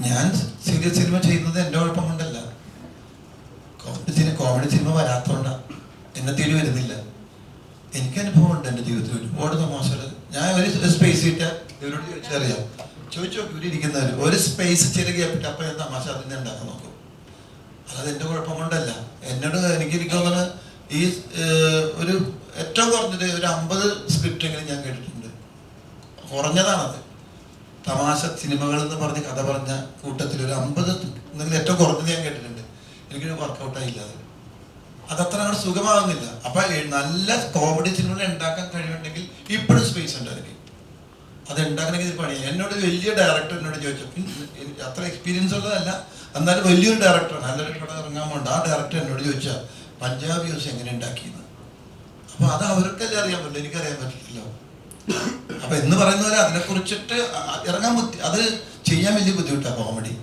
ഞാൻ serious cinema ചെയ്യുന്നത് എൻ്റെ കുഴപ്പം കൊണ്ടല്ല, കോമഡി സിനിമ വരാത്തോണ്ടാണ്, എന്നെ തേടി വരുന്നില്ല. എനിക്ക് അനുഭവമുണ്ട് എൻ്റെ ജീവിതത്തിൽ ഒരുപാട് തമാശകൾ. ഞാൻ ഒരു സ്പേസ് ഇട്ട ഇവരോട് ചോദിച്ചറിയാം, ചോദിച്ചു ഇവിടെ ഇരിക്കുന്നവർ ഒരു സ്പേസ് ചെറിയ ഗ്യാപ്പിട്ട് അപ്പം ഞാൻ തമാശ അതിനെ ഉണ്ടാക്കാൻ നോക്കും. അല്ലാതെ എൻ്റെ കുഴപ്പം കൊണ്ടല്ല. എനിക്ക് തോന്നുന്നത് ഈ ഒരു ഏറ്റവും കുറഞ്ഞത് ഒരു 50 സ്ക്രിപ്റ്റെങ്കിലും ഞാൻ കേട്ടിട്ടുണ്ട്. കുറഞ്ഞതാണത്. തമാശ സിനിമകൾ എന്ന് പറഞ്ഞ് കഥ പറഞ്ഞ കൂട്ടത്തിൽ ഒരു 50 എന്തെങ്കിലും ഏറ്റവും കുറഞ്ഞത് ഞാൻ കേട്ടിട്ടുണ്ട്. എനിക്കൊരു വർക്കൗട്ടായില്ല. അതത്ര അങ്ങോട്ട് സുഖമാകുന്നില്ല. അപ്പൊ നല്ല കോമഡി സിനിമകൾ ഉണ്ടാക്കാൻ കഴിവുണ്ടെങ്കിൽ ഇപ്പോഴും സ്പേസ് ഉണ്ട് എനിക്ക്. അത് ഉണ്ടാക്കണമെങ്കിൽ പണിയാണ്. എന്നോട് വലിയ ഡയറക്ടർ എന്നോട് ചോദിച്ചു, അത്ര എക്സ്പീരിയൻസ് ഉള്ളതല്ല, എന്നാലും വലിയൊരു ഡയറക്ടർ, നല്ലൊരു പടം ഇറങ്ങാൻ വേണ്ട ആ ഡയറക്ടർ എന്നോട് ചോദിച്ചാൽ പഞ്ചാബി ഹൗസ് എങ്ങനെ ഉണ്ടാക്കിയെന്ന്. അപ്പൊ അത് അവർക്കല്ലേ അറിയാൻ പറ്റില്ല, എനിക്കറിയാൻ പറ്റില്ലല്ലോ. അപ്പൊ എന്ന് പറയുന്ന പോലെ അതിനെ കുറിച്ചിട്ട് ഇറങ്ങാൻ അത് ചെയ്യാൻ വലിയ ബുദ്ധിമുട്ടാണ് കോമഡി.